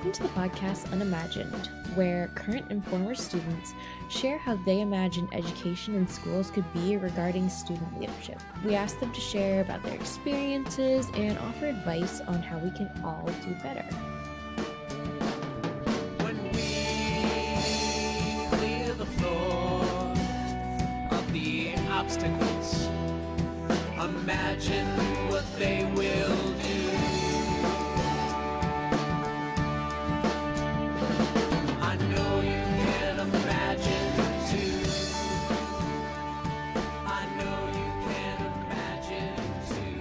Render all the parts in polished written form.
Welcome to the podcast Unimagined, where current and former students share how they imagine education in schools could be regarding student leadership. We ask them to share about their experiences and offer advice on how we can all do better. When we clear the floor of the obstacles, imagine what they will do. I know you can imagine too. I know you can imagine too.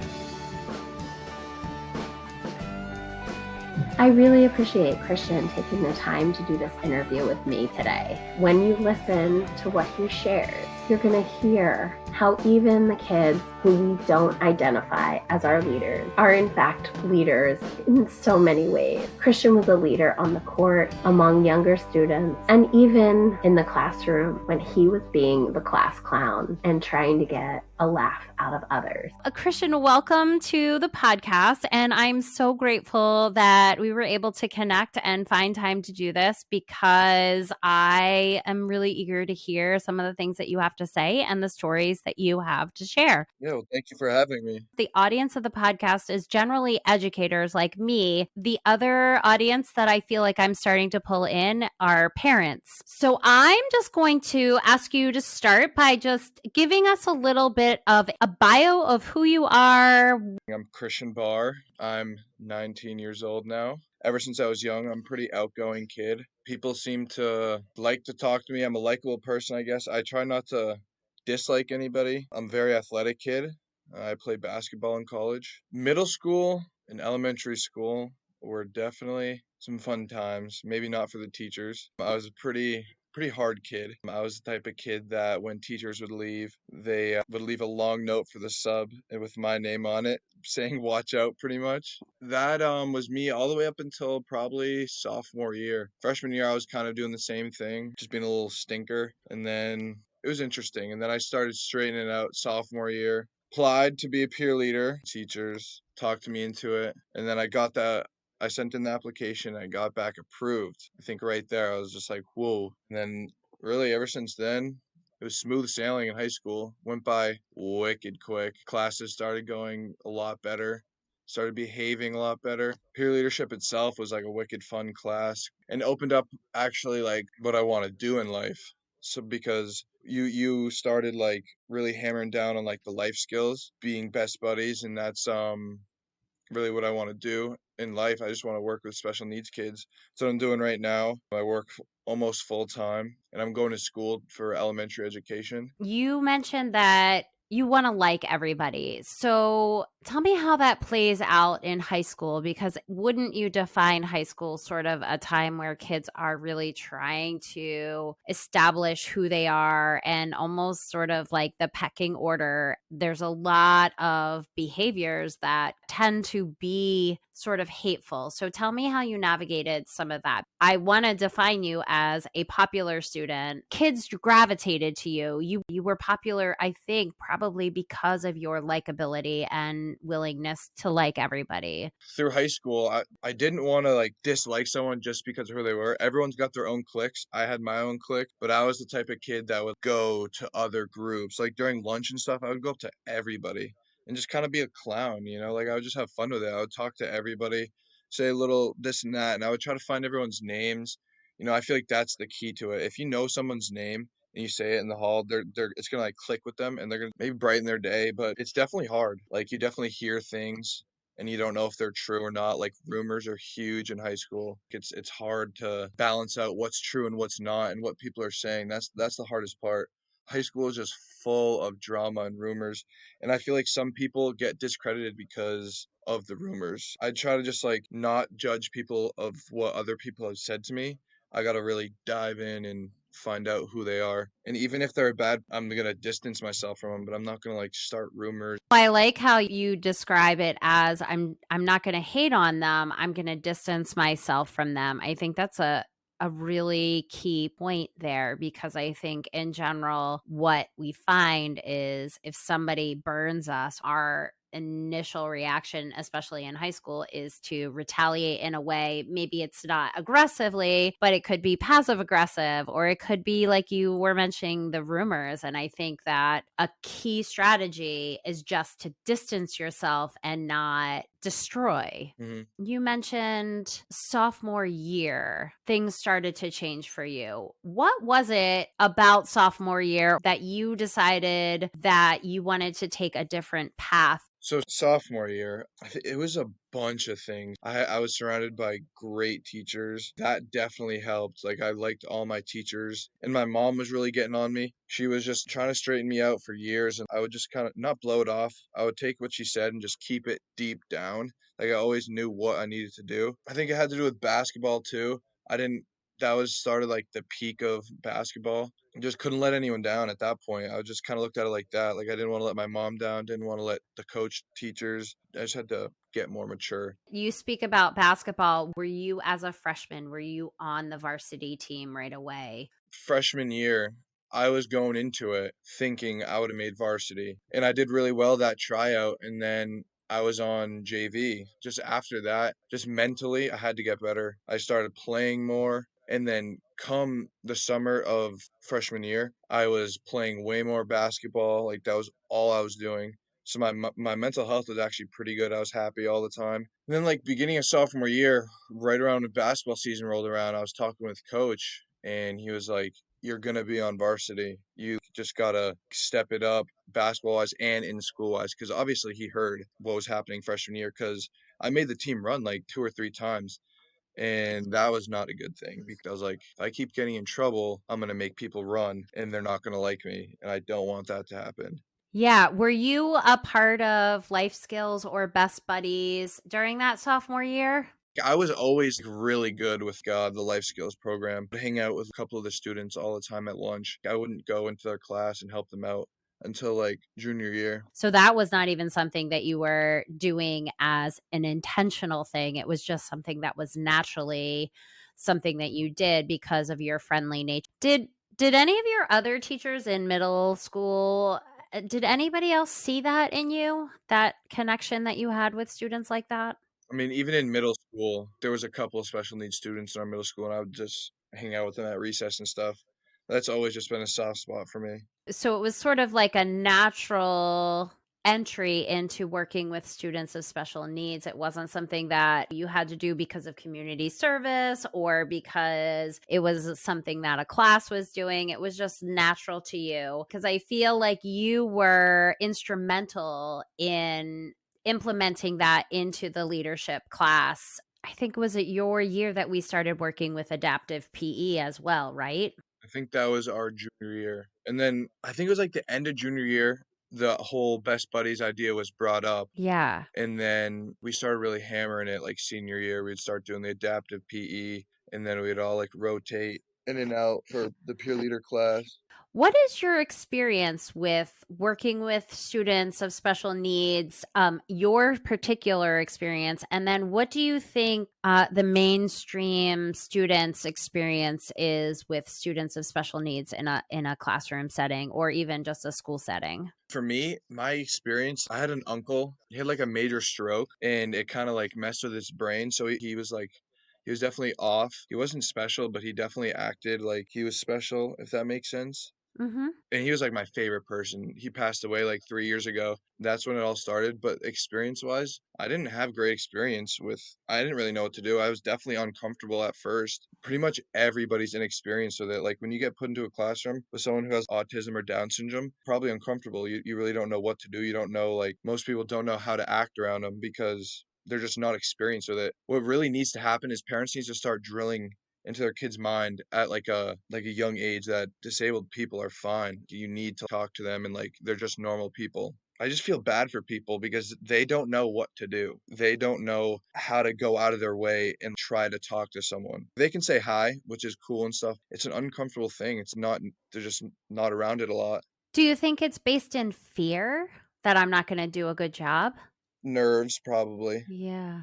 I really appreciate Christian taking the time to do this interview with me today. When you listen to what he shares, you're going to hear how even the kids who we don't identify as our leaders are in fact leaders in so many ways. Christian was a leader on the court, among younger students, and even in the classroom when he was being the class clown and trying to get a laugh out of others. Christian, welcome to the podcast. And I'm so grateful that we were able to connect and find time to do this because I am really eager to hear some of the things that you have to say and the stories that you have to share. Yeah, well, thank you for having me. The audience of the podcast is generally educators like me. The other audience that I feel like I'm starting to pull in are parents. So I'm just going to ask you to start by just giving us a little bit of a bio of who you are. I'm Christian Barr. I'm 19 years old now. Ever since I was young, I'm a pretty outgoing kid. People seem to like to talk to me. I'm a likable person, I guess. I try not to dislike anybody. I'm a very athletic kid. I played basketball in college. Middle school and elementary school were definitely some fun times. Maybe not for the teachers. I was a pretty hard kid. I was the type of kid that when teachers would leave, they would leave a long note for the sub and with my name on it saying watch out pretty much. That was me all the way up until probably sophomore year. Freshman year I was kind of doing the same thing, just being a little stinker, and then it was interesting. And then I started straightening it out sophomore year. Applied to be a peer leader. Teachers talked me into it, and then I sent in the application and I got back approved. I think right there I was just like, whoa. And then really ever since then, it was smooth sailing in high school. Went by wicked quick. Classes started going a lot better. Started behaving a lot better. Peer leadership itself was like a wicked fun class and opened up actually like what I want to do in life. So because you started like really hammering down on like the life skills, being best buddies, and that's really what I want to do in life. I just want to work with special needs kids. That's what I'm doing right now. I work almost full time and I'm going to school for elementary education. You mentioned that you want to like everybody. So tell me how that plays out in high school, because wouldn't you define high school sort of a time where kids are really trying to establish who they are and almost sort of like the pecking order? There's a lot of behaviors that tend to be sort of hateful. So tell me how you navigated some of that. I want to define you as a popular student. Kids gravitated to you. You were popular, I think, probably because of your likability and willingness to like everybody. Through high school, I didn't want to like dislike someone just because of who they were. Everyone's got their own cliques. I had my own clique, but I was the type of kid that would go to other groups. Like during lunch and stuff, I would go up to everybody and just kind of be a clown, you know? Like I would just have fun with it. I would talk to everybody, say a little this and that, and I would try to find everyone's names. You know, I feel like that's the key to it. If you know someone's name and you say it in the hall, it's gonna like click with them and they're gonna maybe brighten their day, but it's definitely hard. Like you definitely hear things and you don't know if they're true or not. Like rumors are huge in high school. It's hard to balance out what's true and what's not and what people are saying. That's the hardest part. High school is just full of drama and rumors, and I feel like some people get discredited because of the rumors. I try to just like not judge people of what other people have said to me. I got to really dive in and find out who they are. And even if they're bad, I'm going to distance myself from them, but I'm not going to like start rumors. I like how you describe it as I'm not going to hate on them. I'm going to distance myself from them. I think that's a really key point there, because I think in general, what we find is if somebody burns us, our initial reaction, especially in high school, is to retaliate in a way. Maybe it's not aggressively, but it could be passive aggressive, or it could be like you were mentioning the rumors. And I think that a key strategy is just to distance yourself and not destroy. Hmm. You mentioned sophomore year, things started to change for you. What was it about sophomore year that you decided that you wanted to take a different path? So sophomore year, it was a bunch of things. I was surrounded by great teachers. That definitely helped. Like I liked all my teachers, and my mom was really getting on me. She was just trying to straighten me out for years, and I would just kind of not blow it off. I would take what she said and just keep it deep down. Like I always knew what I needed to do. I think it had to do with basketball too. I didn't That was started like the peak of basketball. Just couldn't let anyone down at that point. I just kind of looked at it like that. Like I didn't want to let my mom down, didn't want to let the coach, teachers. I just had to get more mature. You speak about basketball. Were you, as a freshman, were you on the varsity team right away? Freshman year, I was going into it thinking I would have made varsity, and I did really well that tryout. And then I was on JV. Just after that, just mentally, I had to get better. I started playing more, and then come the summer of freshman year, I was playing way more basketball. Like that was all I was doing. So my mental health was actually pretty good. I was happy all the time. And then like beginning of sophomore year, right around when basketball season rolled around, I was talking with coach, and he was like, "You're gonna be on varsity. You just gotta step it up basketball wise and in school wise." Because obviously he heard what was happening freshman year. Because I made the team run like 2 or 3 times, and that was not a good thing. Because I was like, if I keep getting in trouble, I'm gonna make people run, and they're not gonna like me, and I don't want that to happen. Yeah. Were you a part of Life Skills or Best Buddies during that sophomore year? I was always really good with the life skills program. I'd hang out with a couple of the students all the time at lunch. I wouldn't go into their class and help them out until like junior year. So that was not even something that you were doing as an intentional thing. It was just something that was naturally something that you did because of your friendly nature. Did any of your other teachers in middle school, did anybody else see that in you? That connection that you had with students like that? I mean, even in middle school, there was a couple of special needs students in our middle school, and I would just hang out with them at recess and stuff. That's always just been a soft spot for me. So it was sort of like a natural entry into working with students of special needs. It wasn't something that you had to do because of community service or because it was something that a class was doing. It was just natural to you because I feel like you were instrumental in implementing that into the leadership class. I think was it your year that we started working with adaptive PE as well, right? I think that was our junior year. And then I think it was like the end of junior year, the whole best buddies idea was brought up. Yeah. And then we started really hammering it like senior year. We'd start doing the adaptive PE, and then we'd all like rotate in and out for the peer leader class. What is your experience with working with students of special needs? Your particular experience, and then what do you think the mainstream students' experience is with students of special needs in a classroom setting or even just a school setting? For me, my experience, I had an uncle. He had like a major stroke, and it kind of like messed with his brain. So he was like, he was definitely off. He wasn't special, but he definitely acted like he was special, if that makes sense. Mm-hmm. And he was like my favorite person. He passed away like 3 years ago. That's when it all started. But experience wise, I didn't have great experience with, I didn't really know what to do. I was definitely uncomfortable at first. Pretty much everybody's inexperienced with it. Like when you get put into a classroom with someone who has autism or Down syndrome, probably uncomfortable. You really don't know what to do. You don't know, like, most people don't know how to act around them because they're just not experienced with it. What really needs to happen is parents need to start drilling into their kid's mind at like a young age that disabled people are fine. You need to talk to them and like they're just normal people. I just feel bad for people because they don't know what to do. They don't know how to go out of their way and try to talk to someone. They can say hi, which is cool and stuff. It's an uncomfortable thing. It's not, they're just not around it a lot. Do you think it's based in fear that I'm not going to do a good job? Nerves, probably. Yeah.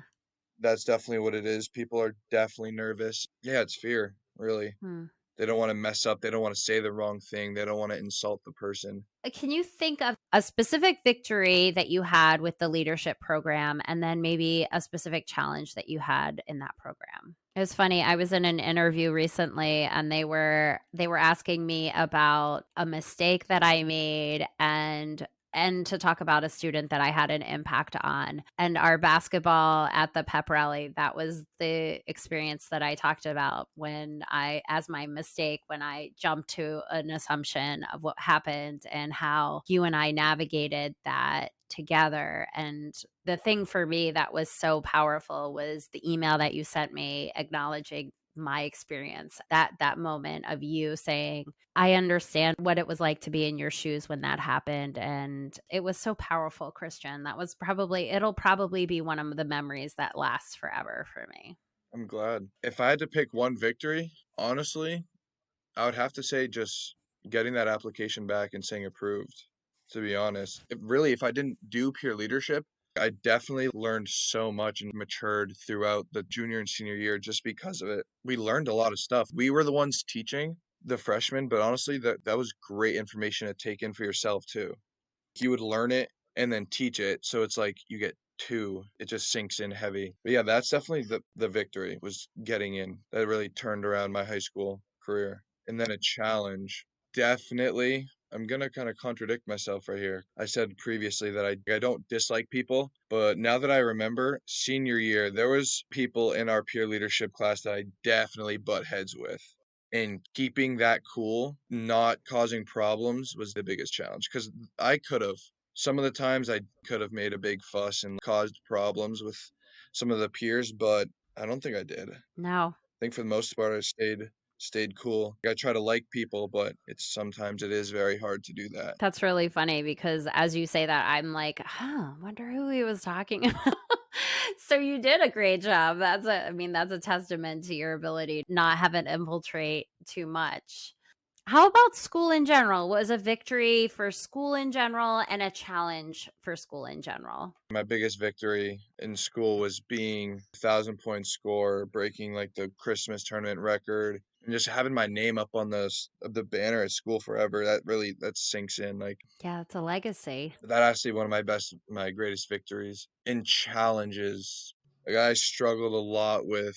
That's definitely what it is. People are definitely nervous. Yeah, it's fear, really. Hmm. They don't want to mess up. They don't want to say the wrong thing. They don't want to insult the person. Can you think of a specific victory that you had with the leadership program and then maybe a specific challenge that you had in that program? It was funny. I was in an interview recently and they were asking me about a mistake that I made and to talk about a student that I had an impact on. And our basketball at the pep rally, that was the experience that I talked about as my mistake, when I jumped to an assumption of what happened and how you and I navigated that together. And the thing for me that was so powerful was the email that you sent me acknowledging my experience, that moment of you saying, I understand what it was like to be in your shoes when that happened. And it was so powerful, Christian. It'll probably be one of the memories that lasts forever for me. I'm glad. If I had to pick one victory, honestly, I would have to say just getting that application back and saying approved, to be honest. If I didn't do peer leadership, I definitely learned so much and matured throughout the junior and senior year just because of it. We learned a lot of stuff. We were the ones teaching the freshmen, but honestly, that was great information to take in for yourself too. You would learn it and then teach it, so it's like you get two. It just sinks in heavy. But yeah, that's definitely the victory, was getting in. That really turned around my high school career. And then a challenge. Definitely, I'm gonna kind of contradict myself right here. I said previously that I don't dislike people, but now that I remember, senior year, there was people in our peer leadership class that I definitely butt heads with. And keeping that cool, not causing problems, was the biggest challenge. Because some of the times I could have made a big fuss and caused problems with some of the peers, but I don't think I did. I No, think for the most part I stayed cool. I try to like people, but sometimes it is very hard to do that. that's really funny because as you say that, I'm like, wonder who he was talking about. So you did a great job. That's a testament to your ability to not have it infiltrate too much. How about school in general? What was a victory for school in general and a challenge for school in general? My biggest victory in school was being 1,000 point scorer, breaking like the Christmas tournament record, and just having my name up on the banner at school forever. That sinks in. Like, Yeah, it's a legacy. that actually one of my greatest victories. In challenges, like I struggled a lot with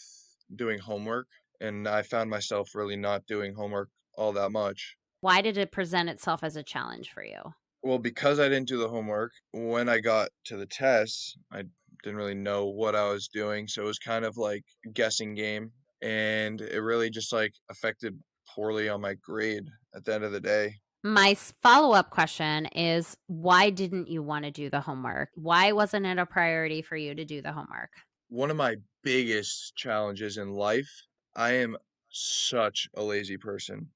doing homework, and I found myself really not doing homework all that much. Why did it present itself as a challenge for you? Well, because I didn't do the homework, when I got to the tests, I didn't really know what I was doing, so it was kind of like a guessing game, and it really just like affected poorly on my grade at the end of the day. My follow up question is why didn't you want to do the homework? Why wasn't it a priority for you to do the homework? One of my biggest challenges in life, I am such a lazy person.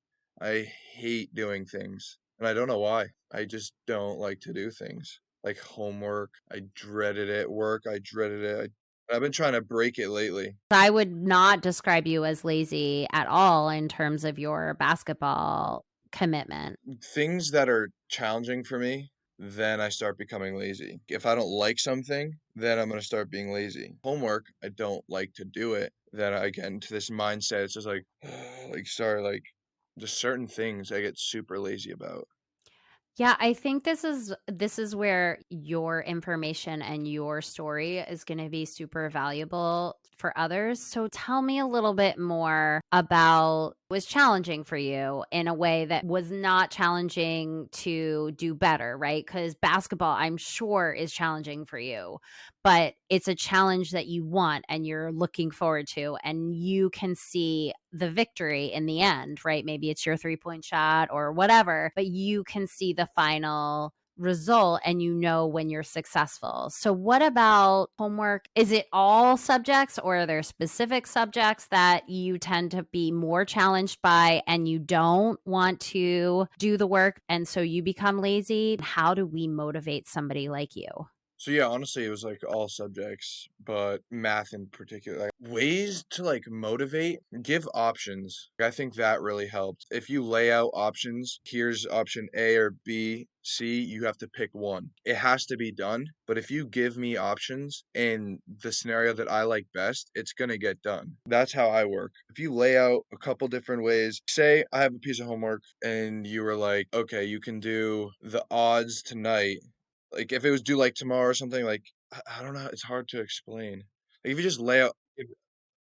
I hate doing things, and I don't know why. I just don't like to do things. Like homework, I dreaded it. Work, I dreaded it. I've been trying to break it lately. I would not describe you as lazy at all in terms of your basketball commitment. Things that are challenging for me, then I start becoming lazy. If I don't like something, then I'm going to start being lazy. Homework, I don't like to do it. Then I get into this mindset. It's just like, just certain things I get super lazy about. Yeah, I think this is where your information and your story is going to be super valuable for others. So tell me a little bit more about what was challenging for you in a way that was not challenging to do better, right? Cuz basketball I'm sure is challenging for you, but it's a challenge that you want and you're looking forward to and you can see the victory in the end, right? Maybe it's your 3-point shot or whatever, but you can see the final result and you know when you're successful. So what about homework? Is it all subjects or are there specific subjects that you tend to be more challenged by and you don't want to do the work and so you become lazy? How do we motivate somebody like you? So yeah, honestly, it was like all subjects, but math in particular. Like ways to like motivate, give options. I think that really helped. If you lay out options, here's option A or B, C, you have to pick one. It has to be done, but if you give me options in the scenario that I like best, it's gonna get done. That's how I work. If you lay out a couple different ways, say I have a piece of homework and you were like, okay, you can do the odds tonight, like if it was due like tomorrow or something, like I don't know, it's hard to explain. Like if you just lay out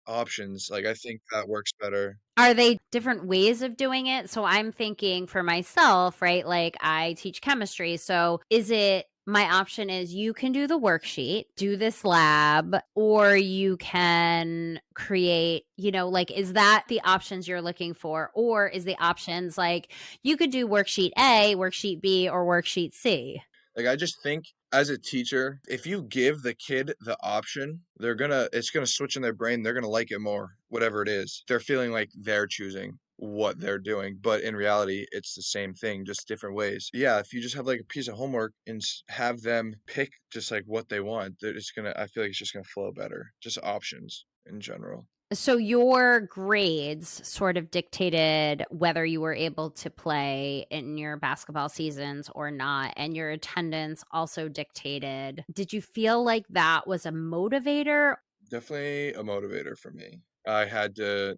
options, like I think that works better. Are they different ways of doing it? So I'm thinking for myself, right? Like I teach chemistry. So is it my option is you can do the worksheet, do this lab, or you can create, like is that the options you're looking for? Or is the options like you could do worksheet A, worksheet B, or worksheet C? Like I just think as a teacher, if you give the kid the option, it's gonna switch in their brain. They're gonna like it more, whatever it is. They're feeling like they're choosing what they're doing, but in reality, it's the same thing, just different ways. Yeah, if you just have like a piece of homework and have them pick just like what they want, I feel like it's just gonna flow better. Just options in general. So your grades sort of dictated whether you were able to play in your basketball seasons or not, and your attendance also dictated. Did you feel like that was a motivator? Definitely a motivator for me. I had to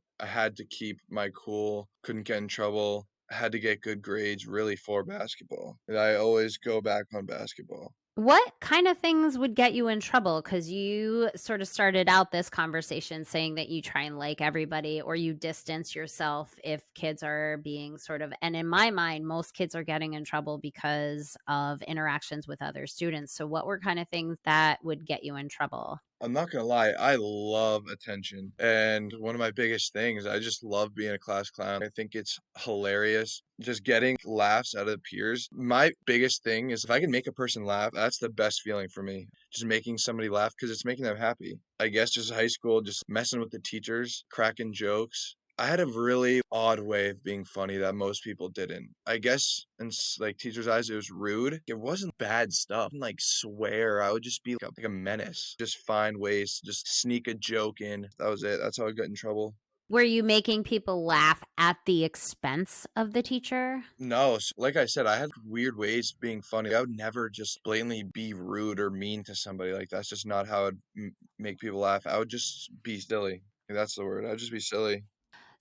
keep my cool, couldn't get in trouble. I had to get good grades really for basketball. And I always go back on basketball. What kind of things would get you in trouble? Because you sort of started out this conversation saying that you try and like everybody or you distance yourself if kids are being sort of, and in my mind, most kids are getting in trouble because of interactions with other students. So, what were kind of things that would get you in trouble? I'm not gonna lie, I love attention. And one of my biggest things, I just love being a class clown. I think it's hilarious. Just getting laughs out of peers. My biggest thing is if I can make a person laugh, that's the best feeling for me. Just making somebody laugh because it's making them happy. I guess just high school, just messing with the teachers, cracking jokes. I had a really odd way of being funny that most people didn't. I guess in like teachers' eyes, it was rude. It wasn't bad stuff. I wouldn't, like swear. I would just be like a menace. Just find ways to just sneak a joke in. That was it. That's how I got in trouble. Were you making people laugh at the expense of the teacher? No, like I said, I had weird ways of being funny. I would never just blatantly be rude or mean to somebody. Like that's just not how I'd make people laugh. I would just be silly. That's the word. I'd just be silly.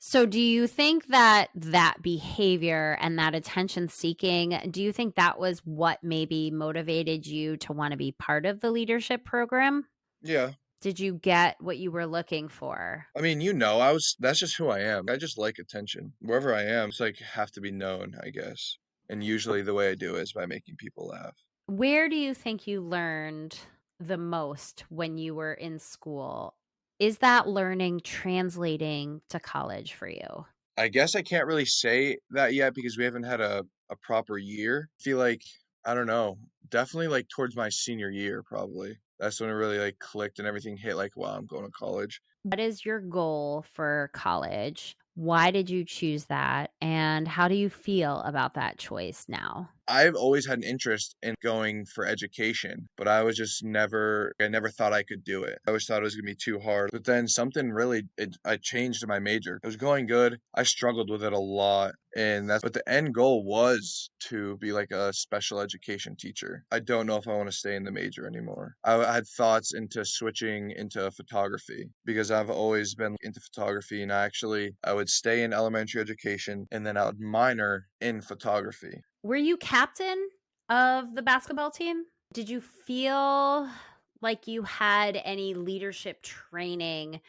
So do you think that that behavior and that attention seeking, do you think that was what maybe motivated you to want to be part of the leadership program? Yeah. Did you get what you were looking for? I mean, that's just who I am. I just like attention. Wherever I am, it's like have to be known, I guess. And usually the way I do it is by making people laugh. Where do you think you learned the most when you were in school? Is that learning translating to college for you? I guess I can't really say that yet because we haven't had a proper year. I feel like, I don't know, definitely like towards my senior year, probably. That's when it really like clicked and everything hit like, wow, I'm going to college. What is your goal for college? Why did you choose that? And how do you feel about that choice now? I've always had an interest in going for education, but I never thought I could do it. I always thought it was going to be too hard. But then I changed my major. It was going good. I struggled with it a lot. But the end goal was to be like a special education teacher. I don't know if I want to stay in the major anymore. I had thoughts into switching into photography because I've always been into photography and I would stay in elementary education and then I would minor in photography. Were you captain of the basketball team? Did you feel like you had any leadership training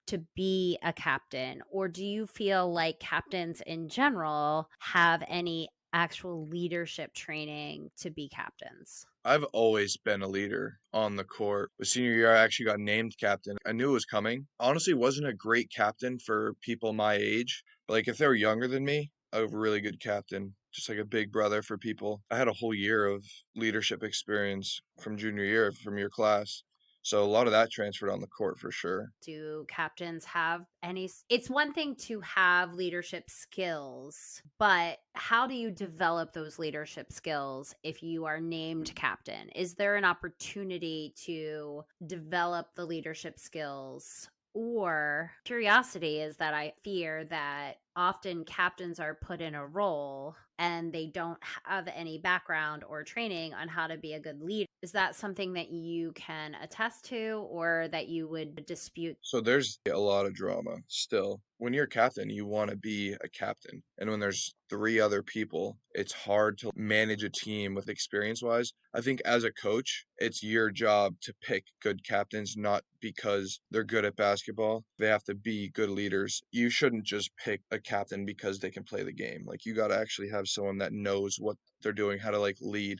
to be a captain? Or do you feel like captains in general have any actual leadership training to be captains? I've always been a leader on the court. The senior year, I actually got named captain. I knew it was coming. Honestly, wasn't a great captain for people my age, but like if they were younger than me, I was a really good captain, just like a big brother for people. I had a whole year of leadership experience from junior year from your class. So a lot of that transferred on the court for sure. Do captains have any? It's one thing to have leadership skills, but how do you develop those leadership skills if you are named captain? Is there an opportunity to develop the leadership skills? Or curiosity is that I fear that often captains are put in a role and they don't have any background or training on how to be a good leader. Is that something that you can attest to or that you would dispute? So there's a lot of drama still. When you're a captain, you want to be a captain. And when there's three other people, it's hard to manage a team with experience wise. I think as a coach, it's your job to pick good captains, not because they're good at basketball. They have to be good leaders. You shouldn't just pick a captain because they can play the game. Like you got to actually have someone that knows what they're doing, how to like lead.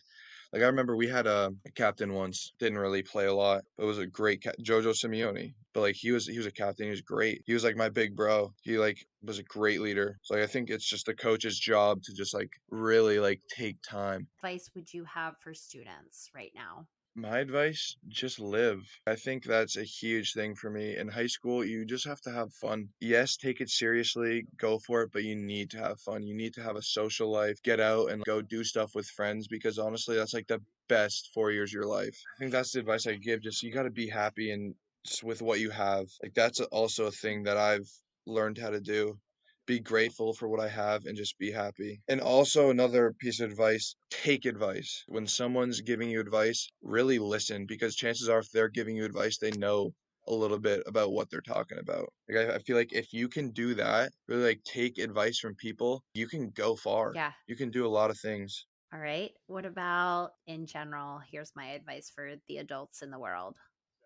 Like I remember we had a captain once, didn't really play a lot, but was a great Jojo Simeone. But like he was a captain, he was great. He was like my big bro. He like was a great leader. So like, I think it's just the coach's job to just like really like take time. Advice would you have for students right now? My advice, just live. I think that's a huge thing for me. In high school, you just have to have fun. Yes, take it seriously, go for it, but you need to have fun. You need to have a social life, get out and go do stuff with friends because honestly, that's like the best 4 years of your life. I think that's the advice I give. Just you got to be happy and just with what you have. Like that's also a thing that I've learned how to do. Be grateful for what I have and just be happy. And also, another piece of advice, take advice. When someone's giving you advice, really listen because chances are, if they're giving you advice, they know a little bit about what they're talking about. Like, I feel like if you can do that, really like take advice from people, you can go far. Yeah. You can do a lot of things. All right. What about in general? Here's my advice for the adults in the world.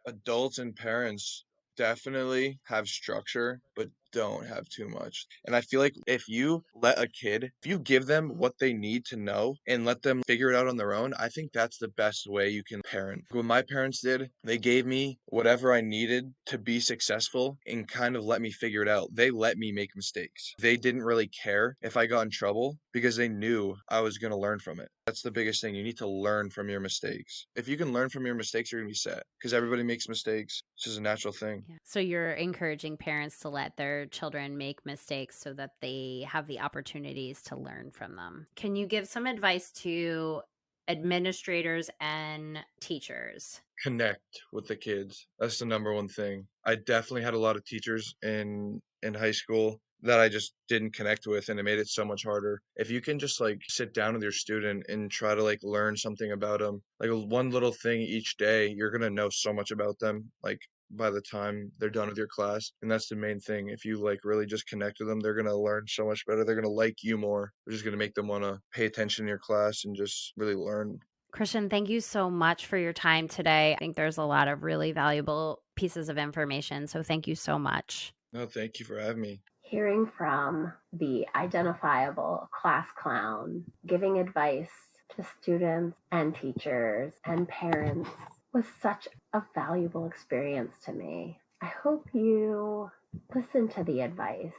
Adults and parents definitely have structure, but don't have too much. And I feel like if you let a kid, if you give them what they need to know and let them figure it out on their own, I think that's the best way you can parent. What my parents did, they gave me whatever I needed to be successful and kind of let me figure it out. They let me make mistakes. They didn't really care if I got in trouble because they knew I was going to learn from it. That's the biggest thing. You need to learn from your mistakes. If you can learn from your mistakes, you're going to be set because everybody makes mistakes. It's just a natural thing. Yeah. So you're encouraging parents to let their children make mistakes so that they have the opportunities to learn from them. Can you give some advice to administrators and teachers? Connect with the kids. That's the number one thing. I definitely had a lot of teachers in high school that I just didn't connect with and it made it so much harder. If you can just like sit down with your student and try to like learn something about them, like one little thing each day, you're going to know so much about them like by the time they're done with your class. And that's the main thing. If you like really just connect with them, they're going to learn so much better. They're going to like you more. They're just going to make them want to pay attention in your class and just really learn. Christian, thank you so much for your time today. I think there's a lot of really valuable pieces of information. So thank you so much. No, thank you for having me. Hearing from the identifiable class clown, giving advice to students and teachers and parents was such a valuable experience to me. I hope you listen to the advice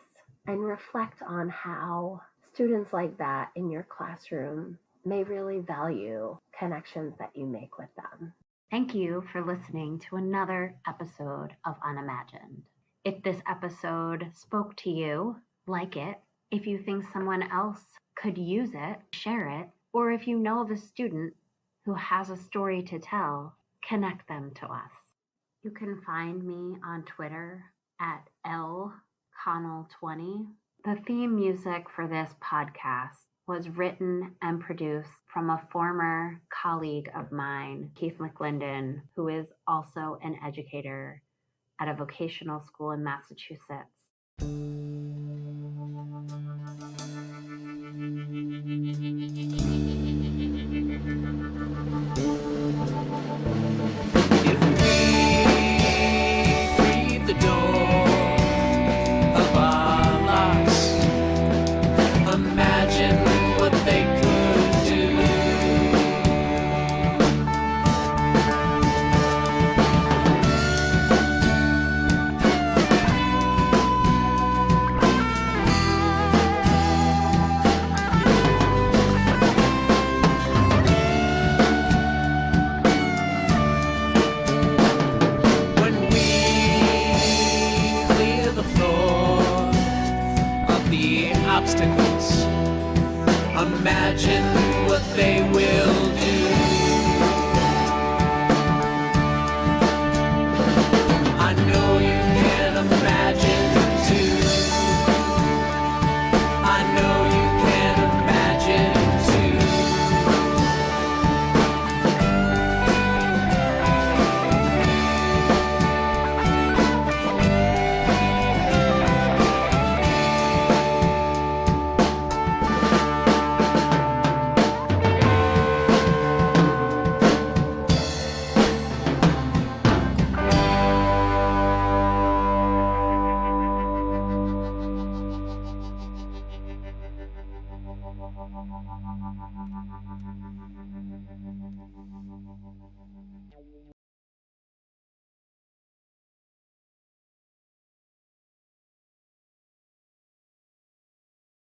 and reflect on how students like that in your classroom may really value connections that you make with them. Thank you for listening to another episode of Unimagined. If this episode spoke to you, like it. If you think someone else could use it, share it. Or if you know of a student who has a story to tell, connect them to us. You can find me on Twitter at lconnell20. The theme music for this podcast was written and produced from a former colleague of mine, Keith McClendon, who is also an educator at a vocational school in Massachusetts.